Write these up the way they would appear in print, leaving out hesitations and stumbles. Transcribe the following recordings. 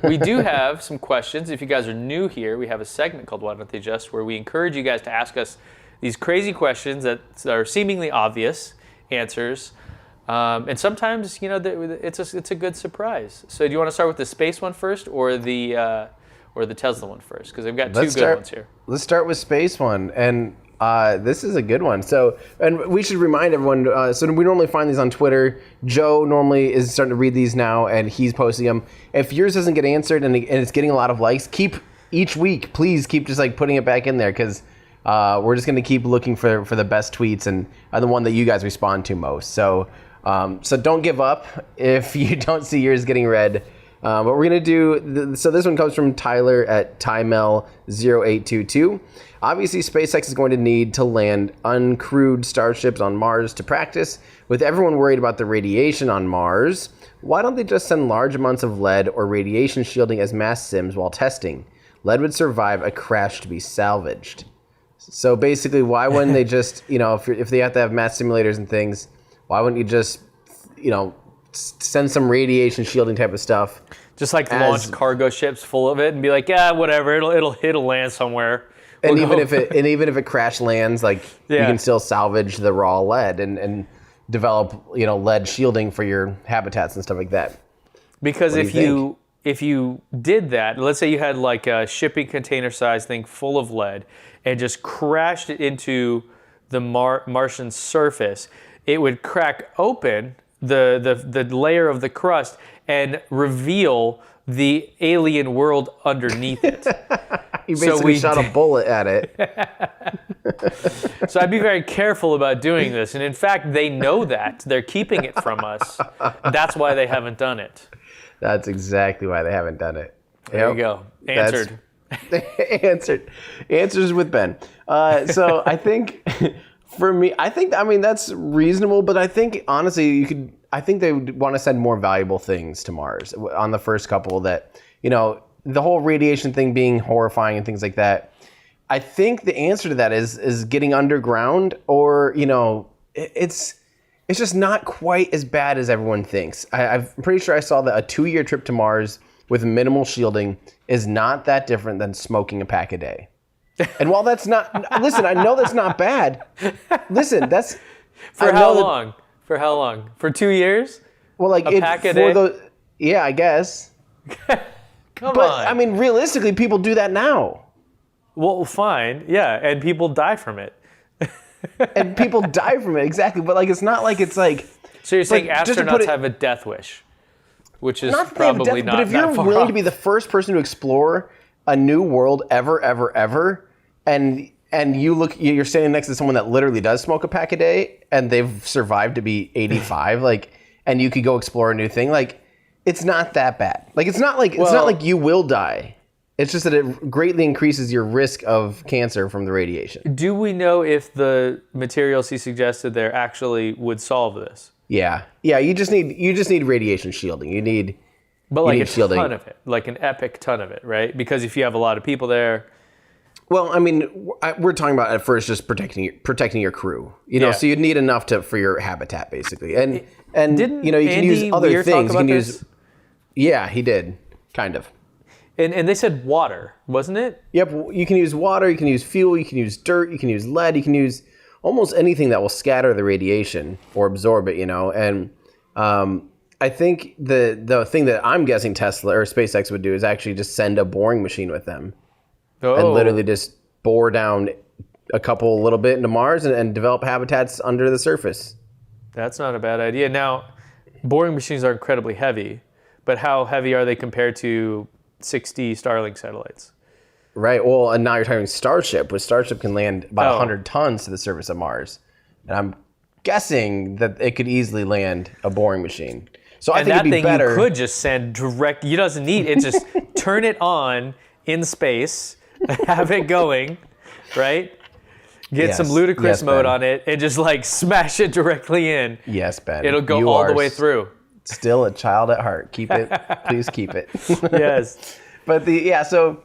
We do have some questions. If you guys are new here, we have a segment called Why Don't They Just, where we encourage you guys to ask us these crazy questions that are seemingly obvious answers. And sometimes, it's a good surprise. So do you want to start with the space one first or the Tesla one first? Because they've got two good ones here. Let's start with space one. And this is a good one. So, and we should remind everyone, so we normally find these on Twitter. Joe normally is starting to read these now, and he's posting them. If yours doesn't get answered and it's getting a lot of likes, please keep just like putting it back in there, because we're just going to keep looking for the best tweets and the one that you guys respond to most. So don't give up if you don't see yours getting read. What we're going to do, so this one comes from Tyler at Tymel0822. Obviously, SpaceX is going to need to land uncrewed starships on Mars to practice. With everyone worried about the radiation on Mars, why don't they just send large amounts of lead or radiation shielding as mass sims while testing? Lead would survive a crash to be salvaged. So basically, why wouldn't they just, if they have to have mass simulators and things, why wouldn't you just, send some radiation shielding type of stuff? Just like launch cargo ships full of it and be like, yeah, whatever, it'll land somewhere. And even if it crash lands, you can still salvage the raw lead and develop, lead shielding for your habitats and stuff like that. Because if you did that, let's say you had like a shipping container size thing full of lead and just crashed it into the Martian surface, it would crack open the layer of the crust and reveal the alien world underneath it. You basically shot a bullet at it. So I'd be very careful about doing this. And in fact, they know that. They're keeping it from us. That's why they haven't done it. That's exactly why they haven't done it. There you go. Answered. Answers with Ben. So I think for me, that's reasonable, but I think honestly, I think they would want to send more valuable things to Mars on the first couple that, the whole radiation thing being horrifying and things like that. I think the answer to that is getting underground, or, it's just not quite as bad as everyone thinks. I'm pretty sure I saw that a 2-year trip to Mars with minimal shielding is not that different than smoking a pack a day. And while that's not, listen, I know that's not bad. Listen, that's... For how long? For how long? For 2 years? Well, a pack a day? Yeah, I guess. Come on. I mean, realistically, people do that now. Well, fine. Yeah, and people die from it. And people die from it, exactly. But it's not like it's like... So you're saying astronauts have a death wish, which is probably not that far. But if you're willing to be the first person to explore a new world ever, and you're standing next to someone that literally does smoke a pack a day, and they've survived to be 85, and you could go explore a new thing, it's not that bad. It's not like you will die. It's just that it greatly increases your risk of cancer from the radiation. Do we know if the materials he suggested there actually would solve this? Yeah. You just need radiation shielding. You need shielding. Ton of it, like an epic ton of it, right? Because if you have a lot of people there. Well, I mean, we're talking about at first just protecting your crew. So you'd need enough for your habitat basically, and didn't you can use other Weir things. Talk about You can this? use. Yeah, he did, kind of. And they said water, wasn't it? Yep, you can use water, you can use fuel, you can use dirt, you can use lead, you can use almost anything that will scatter the radiation or absorb it, And I think the thing that I'm guessing Tesla or SpaceX would do is actually just send a boring machine with them. And literally just bore down a little bit into Mars and develop habitats under the surface. That's not a bad idea. Now, boring machines are incredibly heavy, but how heavy are they compared to 60 Starlink satellites? Right. Well, and now you're talking Starship, which Starship can land about 100 tons to the surface of Mars. And I'm guessing that it could easily land a boring machine. So I think it'd be better. You could just send direct. You doesn't need it. Just turn it on in space, have it going, right? Get some ludicrous mode on it, and just smash it directly in. Yes, Ben. It'll go all the way through. Still a child at heart. Keep it. Please keep it. Yes. But so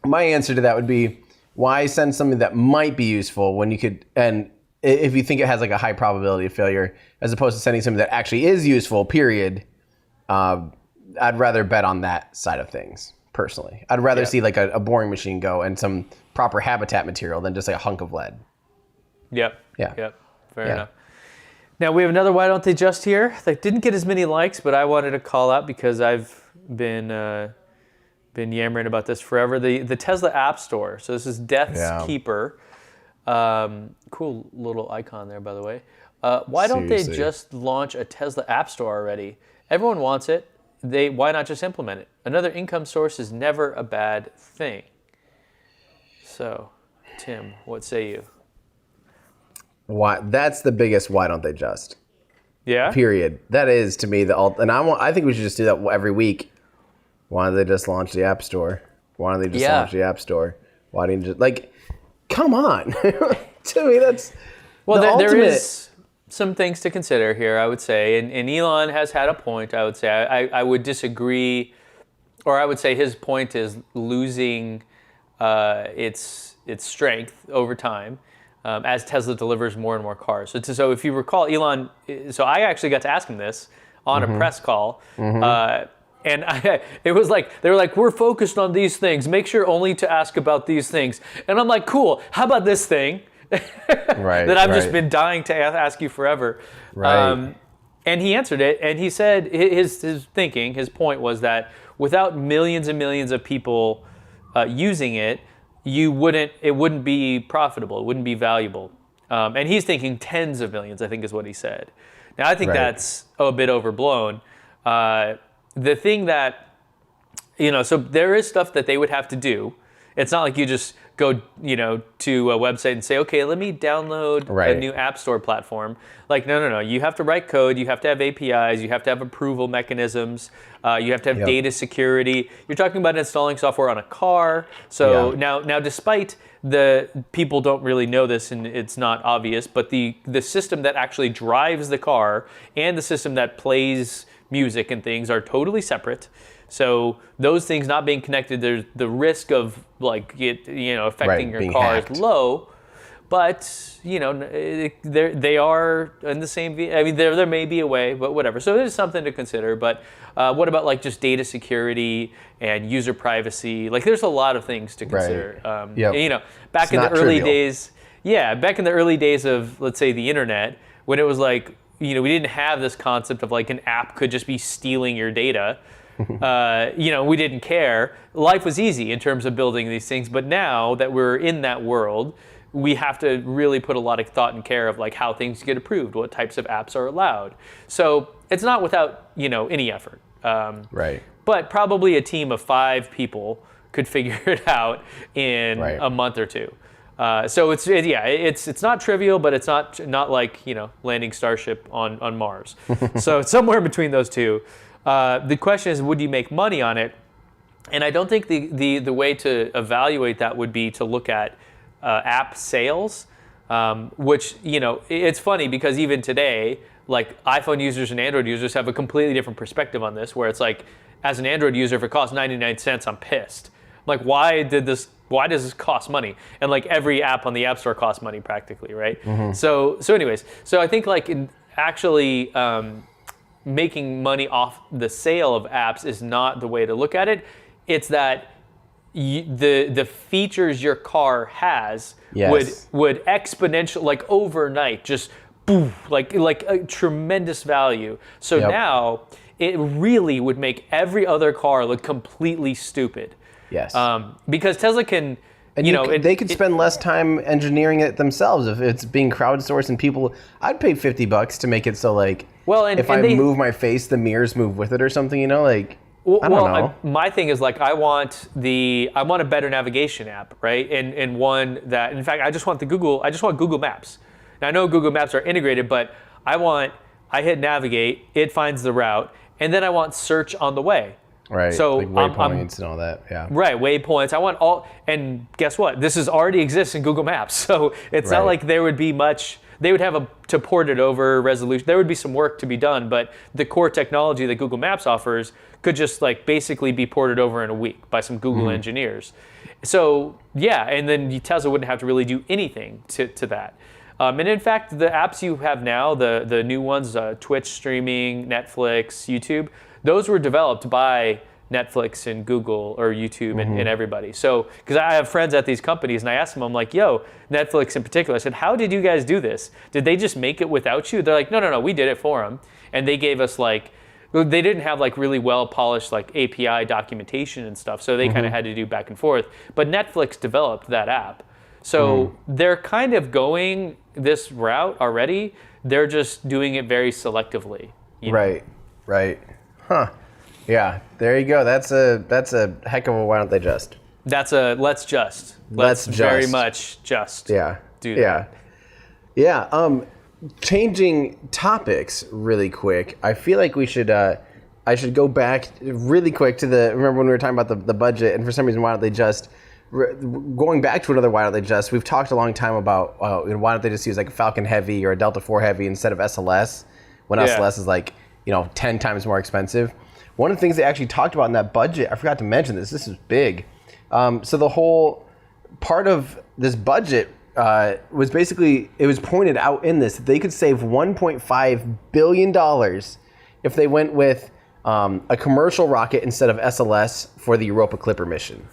my answer to that would be, why send something that might be useful when you could, and if you think it has a high probability of failure, as opposed to sending something that actually is useful, period. I'd rather bet on that side of things personally. I'd rather see like a boring machine go and some proper habitat material than just like a hunk of lead. Yep. Yeah. Yep. Fair enough. Now we have another Why Don't They Just here that didn't get as many likes, but I wanted to call out because I've been yammering about this forever. The Tesla App Store. So this is Death's Keeper. Cool little icon there, by the way. Why don't they just launch a Tesla App Store already? Everyone wants it. Why not just implement it? Another income source is never a bad thing. So, Tim, what say you? Why? That's the biggest. Why don't they just? Yeah. Period. That is to me the and I think we should just do that every week. Why don't they just launch the App Store? Why don't they just launch the App Store? Why didn't you just like? Come on. To me, that's there is some things to consider here, I would say, and Elon has had a point. I would say I would disagree, or I would say his point is losing its strength over time. As Tesla delivers more and more cars. So if you recall, Elon, so I actually got to ask him this on a press call. And it was like, they were like, we're focused on these things. Make sure only to ask about these things. And I'm like, cool, how about this thing? That I've just been dying to ask you forever. Right. And he answered it, and he said his thinking, his point was that without millions and millions of people using it, it wouldn't be profitable, it wouldn't be valuable. And he's thinking tens of millions, I think is what he said. Now, I think that's a bit overblown. The thing that, so there is stuff that they would have to do. It's not like you just go, to a website and say, okay, let me download a new app store platform. Like, no. You have to write code. You have to have APIs. You have to have approval mechanisms. You have to have data security. You're talking about installing software on a car. So now, despite the people don't really know this and it's not obvious, but the system that actually drives the car and the system that plays music and things are totally separate. So those things not being connected, there's the risk of affecting your car is low, but they are in the same. I mean, there may be a way, but whatever. So there's something to consider. But what about like just data security and user privacy? Like, there's a lot of things to consider. Back in the early days, back in the early days of, let's say, the internet, when it was like, we didn't have this concept of like an app could just be stealing your data. We didn't care. Life was easy in terms of building these things, but now that we're in that world, we have to really put a lot of thought and care of like how things get approved, what types of apps are allowed. So it's not without any effort. But probably a team of 5 people could figure it out in a month or two. So it's not trivial, but it's not like landing Starship on Mars. So it's somewhere between those two. The question is, would you make money on it? And I don't think the way to evaluate that would be to look at app sales, which, it's funny because even today, like iPhone users and Android users have a completely different perspective on this, where it's like, as an Android user, if it costs 99 cents, I'm pissed. I'm like, why does this cost money? And like every app on the App Store costs money practically, right? So anyways, so I think like actually making money off the sale of apps is not the way to look at it. It's that the features your car has would exponential, like overnight, just boom, like a tremendous value. So now it really would make every other car look completely stupid. Because Tesla can. And they could spend less time engineering it themselves if it's being crowdsourced and people. I'd pay $50 to make it so like. If I move my face, the mirrors move with it or something. I don't know. My thing is like I want a better navigation app, right? And one that, in fact, I just want Google Maps. Now I know Google Maps are integrated, but I hit navigate, it finds the route, and then I want search on the way. Right. So like waypoints and all that. Yeah. Right. Waypoints. I want all, and guess what? This already exists in Google Maps. So it's not like there would be much. They would have to port it over resolution. There would be some work to be done, but the core technology that Google Maps offers could just like basically be ported over in a week by some Google engineers. So and then Tesla wouldn't have to really do anything to that. And in fact, the apps you have now, the new ones, Twitch streaming, Netflix, YouTube, those were developed by Netflix and Google or YouTube and everybody. So, because I have friends at these companies and I asked them, I'm like, yo, Netflix in particular, I said, how did you guys do this? Did they just make it without you? They're like, no, we did it for them. And they gave us like, they didn't have like really well polished like API documentation and stuff. So they kind of had to do back and forth. But Netflix developed that app. So they're kind of going this route already. They're just doing it very selectively. You know? Right. Huh. Yeah, there you go. That's a heck of a why don't they just? That's a let's very much just do that. Yeah. Changing topics really quick. I feel like we should. I should go back really quick to remember when we were talking about the budget, and for some reason why don't they just? Going back to another why don't they just? We've talked a long time about why don't they just use like a Falcon Heavy or a Delta IV Heavy instead of SLS when SLS is like 10 times more expensive. One of the things they actually talked about in that budget, I forgot to mention this. This is big. So the whole part of this budget was basically, it was pointed out in this that they could save $1.5 billion if they went with a commercial rocket instead of SLS for the Europa Clipper mission.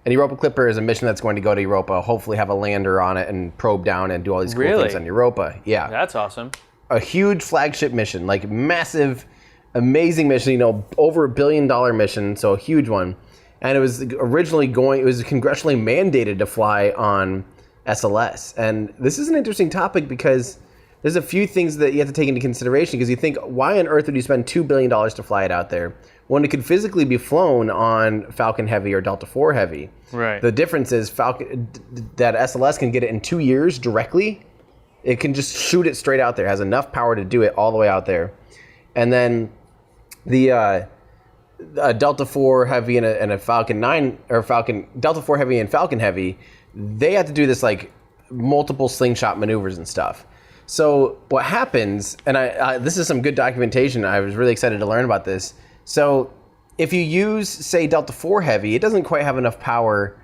And Europa Clipper is a mission that's going to go to Europa, hopefully have a lander on it and probe down and do all these cool things on Europa. Yeah. That's awesome. A huge flagship mission, like massive, amazing mission, over $1 billion mission, so a huge one. And it was originally it was congressionally mandated to fly on SLS. And this is an interesting topic because there's a few things that you have to take into consideration, because you think, why on earth would you spend $2 billion to fly it out there when it could physically be flown on Falcon Heavy or Delta IV Heavy? Right. The difference is that SLS can get it in 2 years directly. It can just shoot it straight out there. It has enough power to do it all the way out there. And then the Delta IV Heavy and a Falcon 9 or Delta IV Heavy and Falcon Heavy, they have to do this like multiple slingshot maneuvers and stuff. So what happens, and this is some good documentation. I was really excited to learn about this. So if you use, say, Delta IV Heavy, it doesn't quite have enough power,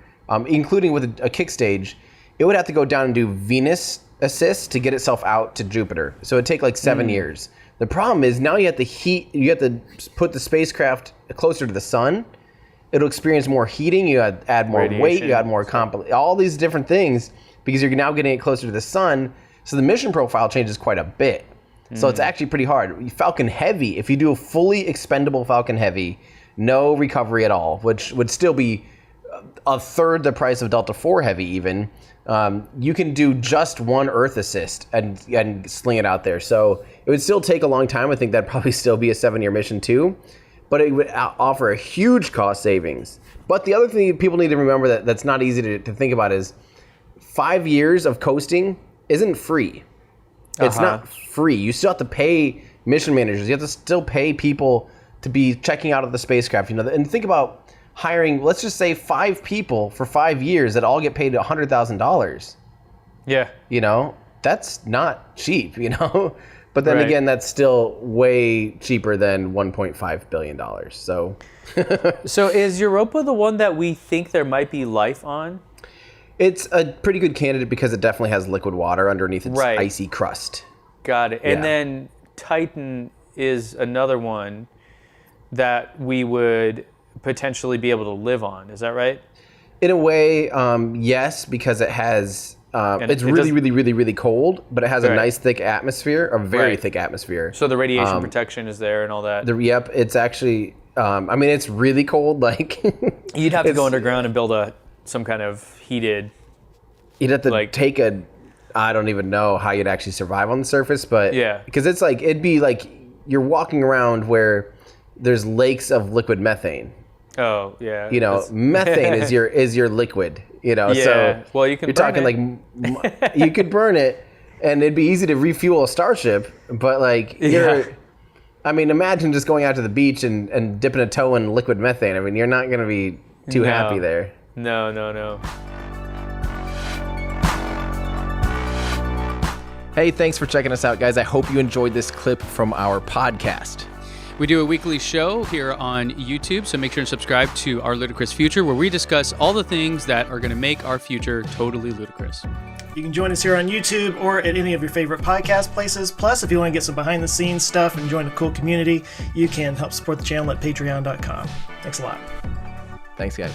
including with a kick stage. It would have to go down and do Venus assist to get itself out to Jupiter. So it'd take like 7 years. The problem is now you have to put the spacecraft closer to the sun. It'll experience more heating. You add more weight. You add more all these different things because you're now getting it closer to the sun. So the mission profile changes quite a bit. So it's actually pretty hard. Falcon Heavy, if you do a fully expendable Falcon Heavy, no recovery at all, which would still be a third the price of Delta IV Heavy even, you can do just one Earth assist and sling it out there. So it would still take a long time. I think that'd probably still be a 7-year mission too, but it would offer a huge cost savings. But the other thing people need to remember that's not easy to think about is 5 years of coasting isn't free. It's not free. You still have to pay mission managers. You have to still pay people to be checking out of the spacecraft. And think about hiring, let's just say 5 people for 5 years that all get paid $100,000. Yeah. That's not cheap, But then again, that's still way cheaper than $1.5 billion. So So is Europa the one that we think there might be life on? It's a pretty good candidate because it definitely has liquid water underneath its icy crust. Got it. And then Titan is another one that we would potentially be able to live on. Is that right? In a way, yes, because it has. It's really cold, but it has a nice thick atmosphere, a very thick atmosphere. So the radiation protection is there and all that. It's actually. It's really cold. Like you'd have to go underground and build some kind of heated. You'd have to take I don't even know how you'd actually survive on the surface, but because it's like it'd be like you're walking around where there's lakes of liquid methane. Oh yeah. Methane is your liquid. So well, you can. You're talking like you could burn it, and it'd be easy to refuel a starship. But imagine just going out to the beach and dipping a toe in liquid methane. You're not going to be too happy there. No. Hey, thanks for checking us out, guys. I hope you enjoyed this clip from our podcast. We do a weekly show here on YouTube, so make sure to subscribe to Our Ludicrous Future, where we discuss all the things that are going to make our future totally ludicrous. You can join us here on YouTube or at any of your favorite podcast places. Plus, if you want to get some behind-the-scenes stuff and join a cool community, you can help support the channel at patreon.com. Thanks a lot. Thanks, guys.